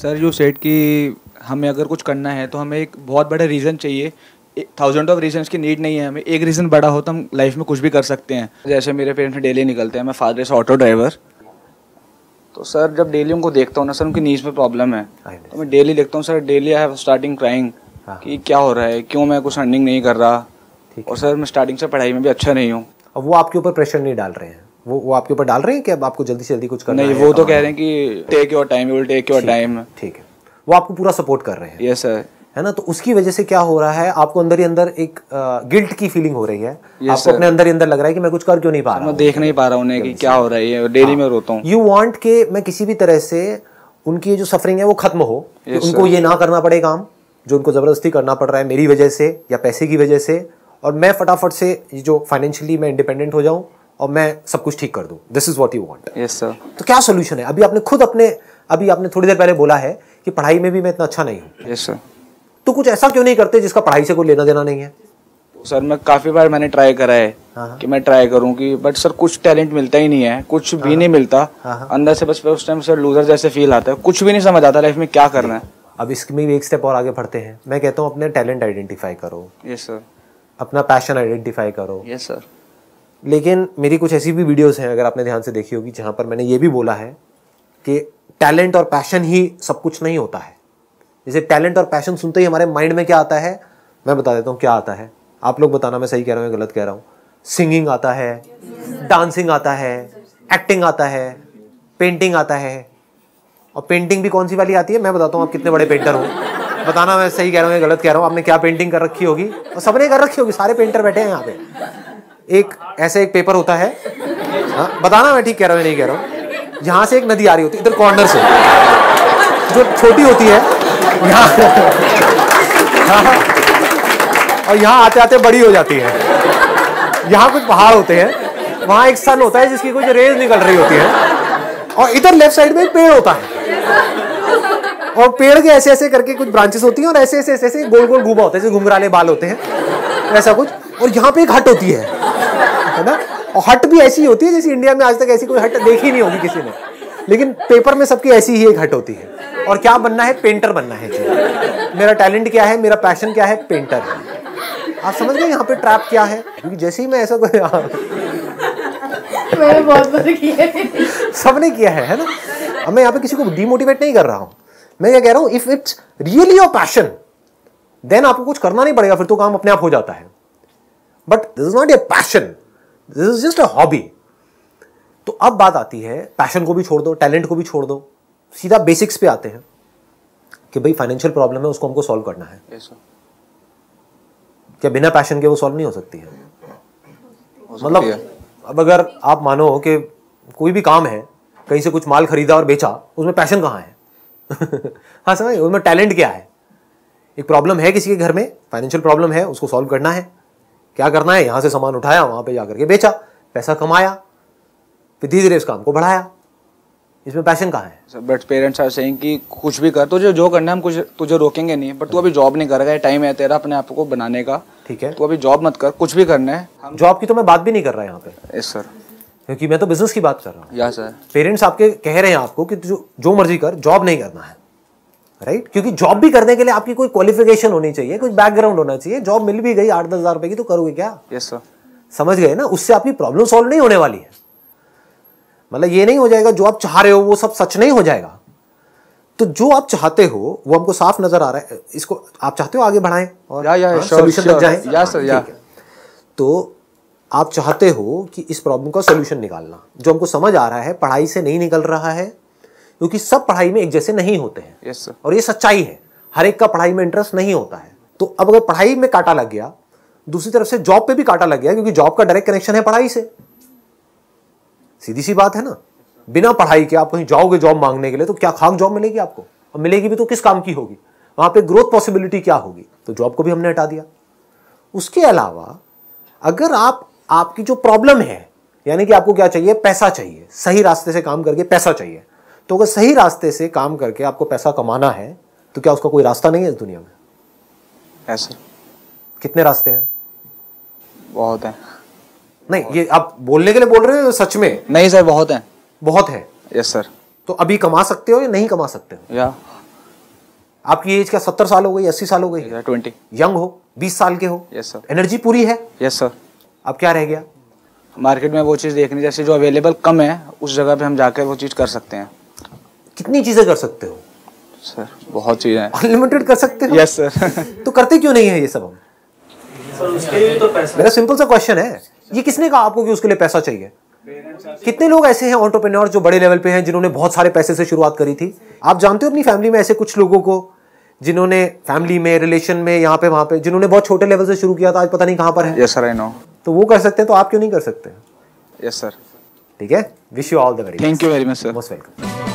Sir you said कि हमें अगर कुछ करना है तो हमें एक बहुत बड़ा रीज़न चाहिए। थाउजेंड ऑफ रीजन्स की नीड नहीं है हमें, एक रीज़न बड़ा हो तो हम लाइफ में कुछ भी कर सकते हैं। जैसे मेरे पेरेंट्स डेली निकलते हैं, मैं फादर से ऑटो ड्राइवर, तो सर जब डेली उनको देखता हूँ ना सर, उनकी नीज में प्रॉब्लम है तो मैं डेली देखता हूँ sir, daily I have starting crying कि क्या हो रहा है, क्यों मैं कुछ अर्निंग नहीं कर रहा। और सर मैं स्टार्टिंग से पढ़ाई में भी अच्छा नहीं हूँ। अब वो आपके ऊपर प्रेशर नहीं डाल रहे हैं, वो आपके ऊपर डाल रहे हैं कि अब आपको जल्दी से जल्दी कुछ करना है? नहीं, वो तो कह रहे हैं कि take your time, you will take your time. ठीक है, वो आपको पूरा सपोर्ट कर रहे हैं। यस सर, है ना। तो उसकी वजह से क्या हो रहा है, आपको अंदर ही अंदर एक गिल्ट की फीलिंग हो रही है। आपको अपने अंदर ही अंदर लग रहा है कि मैं कुछ कर क्यों नहीं पा रहा, मैं देख नहीं पा रहा उन्हें कि क्या हो रहा है, डेली में रोता हूँ। यू वांट के मैं किसी भी तरह से उनकी जो सफरिंग है वो खत्म हो, कि उनको ये ना करना पड़े काम जो उनको जबरदस्ती करना पड़ रहा है मेरी वजह से या पैसे की वजह से, और मैं फटाफट से जो फाइनेंशियली मैं इंडिपेंडेंट हो जाऊं और मैं सब कुछ ठीक कर दूं। This is what you want. Yes sir. तो क्या सोल्यूशन है? अभी आपने थोड़ी देर पहले बोला है कि पढ़ाई में भी मैं इतना अच्छा नहीं हूं। Yes sir. तो कुछ ऐसा क्यों नहीं करते जिसका पढ़ाई से कोई लेना देना नहीं है? सर मैं काफ़ी बार मैंने ट्राई करा है कि मैं ट्राई करूं कि, बट सर कुछ टैलेंट मिलता ही नहीं है, कुछ भी नहीं मिलता अंदर से। बस उस टाइम सर लूजर जैसे फील आता है, कुछ भी नहीं समझ आता लाइफ में क्या करना है। अब इसमें भी एक स्टेप और आगे बढ़ते हैं। मैं कहता हूँ अपने टैलेंट आइडेंटिफाई करो। Yes sir. अपना पैशन आइडेंटिफाई करो। Yes sir. लेकिन मेरी कुछ ऐसी भी वीडियोस हैं, अगर आपने ध्यान से देखी होगी, जहाँ पर मैंने ये भी बोला है कि टैलेंट और पैशन ही सब कुछ नहीं होता है। जैसे टैलेंट और पैशन सुनते ही हमारे माइंड में क्या आता है, मैं बता देता हूँ क्या आता है। आप लोग बताना मैं सही कह रहा हूँ या गलत कह रहा हूँ। सिंगिंग आता है, डांसिंग आता है, एक्टिंग आता है, पेंटिंग आता है। और पेंटिंग भी कौन सी वाली आती है, मैं बताता हूँ आप कितने बड़े पेंटर हो। बताना मैं सही कह रहा हूँ या गलत कह रहा हूँ। आपने क्या पेंटिंग कर रखी होगी, और सबने कर रखी होगी, सारे पेंटर बैठे हैं यहाँ पे। एक पेपर होता है, हाँ बताना मैं ठीक कह रहा हूँ या नहीं कह रहा हूँ। यहाँ से एक नदी आ रही होती है इधर कॉर्नर से, जो छोटी होती है यहाँ, और यहाँ आते आते बड़ी हो जाती है। यहाँ कुछ पहाड़ होते हैं, वहाँ एक सन होता है जिसकी कुछ रेज निकल रही होती है, और इधर लेफ्ट साइड में एक पेड़ होता है, और पेड़ के ऐसे ऐसे करके कुछ ब्रांचेस होती हैं, और ऐसे ऐसे ऐसे ऐसे गोल गोल घूमा होता है, जैसे घुंघराले बाल होते हैं ऐसा कुछ। और यहाँ पे एक हट होती है ना, और हट भी ऐसी होती है जैसे इंडिया में आज तक ऐसी कोई हट देखी नहीं होगी किसी ने, लेकिन पेपर में सबकी ऐसी ही एक हट होती है। और क्या बनना है, पेंटर बनना है जी। मेरा टैलेंट क्या है, मेरा पैशन क्या है, पेंटर है। आप समझ गए यहाँ पे ट्रैप क्या है? क्योंकि जैसे ही मैं ऐसा कोई मैंने बहुत बार किया है, सबने किया है ना। अब मैं यहाँ पे किसी को डिमोटिवेट नहीं कर रहा हूँ, मैं क्या कह रहा हूँ, if it's really your passion then आपको कुछ करना नहीं पड़ेगा, फिर तो काम अपने आप हो जाता है। But this is not a passion, this is just a hobby. तो अब बात आती है, पैशन को भी छोड़ दो, टैलेंट को भी छोड़ दो, सीधा बेसिक्स पे आते हैं कि भाई फाइनेंशियल प्रॉब्लम है, उसको हमको सॉल्व करना है। yes, क्या बिना पैशन के वो सॉल्व नहीं हो सकती है? मतलब अब अगर आप मानो कि कोई भी काम है, कहीं से कुछ माल खरीदा और बेचा, उसमें पैशन कहाँ है? हाँ समझ, उसमें टैलेंट क्या है? एक प्रॉब्लम है किसी के घर में, फाइनेंशियल प्रॉब्लम है, उसको सॉल्व करना है। क्या करना है, यहां से सामान उठाया, वहां पे जाकर के बेचा, पैसा कमाया, फिर धीरे धीरे इस काम को बढ़ाया। इसमें पैशन कहाँ है? बट पेरेंट्स आर सेइंग कि कुछ भी कर, तुझे जो करना है हम कुछ तुझे रोकेंगे नहीं, बट तू अभी जॉब नहीं करेगा, टाइम है तेरा अपने आप को बनाने का। ठीक है, तू अभी जॉब मत कर, कुछ भी करना है। जॉब की तो मैं बात भी नहीं कर रहा यहाँ पे। Yes sir. क्योंकि मैं तो बिजनेस की बात कर रहा हूँ। Yes sir. पेरेंट्स आपके कह रहे हैं आपको कि जो मर्जी कर, जॉब नहीं करना है, राइट? क्योंकि जॉब भी करने के लिए आपकी कोई क्वालिफिकेशन होनी चाहिए, कुछ बैकग्राउंड होना चाहिए। जॉब मिल भी गई 8-10 हज़ार रुपए की, तो करोगे क्या? Yes sir. समझ गए ना? उससे आपकी प्रॉब्लम सॉल्व नहीं होने वाली है। मतलब ये नहीं हो जाएगा जो आप चाह रहे हो वो सब सच नहीं हो जाएगा। तो जो आप चाहते हो वो हमको साफ नजर आ रहा है। इसको आप चाहते हो आगे बढ़ाएं और सोल्यूशन तक जाएं? या सर, या। तो आप चाहते हो कि इस प्रॉब्लम का सोल्यूशन निकालना, जो हमको समझ आ रहा है पढ़ाई से नहीं निकल रहा है, क्योंकि सब पढ़ाई में एक जैसे नहीं होते हैं। Yes sir. और ये सच्चाई है, हर एक का पढ़ाई में इंटरेस्ट नहीं होता है। तो अब अगर पढ़ाई में कांटा लग गया, दूसरी तरफ से जॉब पे भी कांटा लग गया, क्योंकि जॉब का डायरेक्ट कनेक्शन है पढ़ाई से। सीधी सी बात है ना। बिना पढ़ाई के आप कहीं जाओगे जॉब मांगने के लिए, तो क्या खाक जॉब मिलेगी आपको? और मिलेगी भी तो किस काम की होगी? वहां पे ग्रोथ पॉसिबिलिटी क्या होगी? तो जॉब को भी हमने हटा दिया। उसके अलावा अगर आपकी जो प्रॉब्लम है, यानी कि आपको क्या चाहिए, पैसा चाहिए, सही रास्ते से काम करके पैसा चाहिए, तो अगर सही रास्ते से काम करके आपको पैसा कमाना है, तो क्या उसका कोई रास्ता नहीं है इस दुनिया में? है सर। कितने रास्ते हैं? बहुत है। नहीं, ये आप बोलने के लिए बोल रहे हो सच में? नहीं सर, बहुत है। बहुत है। Yes sir. तो अभी कमा सकते हो या नहीं कमा सकते हो? या आपकी एज क्या 70 साल हो गई, 80 साल हो गई? 20। यंग हो, 20 साल के हो? Yes sir. एनर्जी पूरी है? Yes sir. अब क्या रह गया? मार्केट में वो चीज़ देखनी, जैसे जो अवेलेबल कम है उस जगह पे हम जाकर वो चीज़ कर सकते हैं। कितनी चीजें कर सकते हो सर? बहुत चीज़ें हैं। अनलिमिटेड कर सकते हो? Yes sir. तो करते क्यों नहीं है ये सब हम? सर उसके लिए तो पैसा। मेरा सिंपल सा क्वेश्चन है, ये किसने कहा आपको कि उसके लिए पैसा चाहिए? कितने लोग ऐसे हैं एंटरप्रेन्योर जो बड़े लेवल पे हैं, जिन्होंने बहुत सारे पैसे से शुरुआत करी थी? आप जानते हो अपनी फैमिली में ऐसे कुछ लोगों को जिन्होंने फैमिली में, रिलेशन में, यहाँ पे वहां पे, जिन्होंने बहुत छोटे लेवल से शुरू किया था, आज पता नहीं कहां पर है। Yes sir, I know. तो वो कर सकते हैं, तो आप क्यों नहीं कर सकते? Yes sir. ठीक है, wish you all the very, thank you very much sir. Most welcome.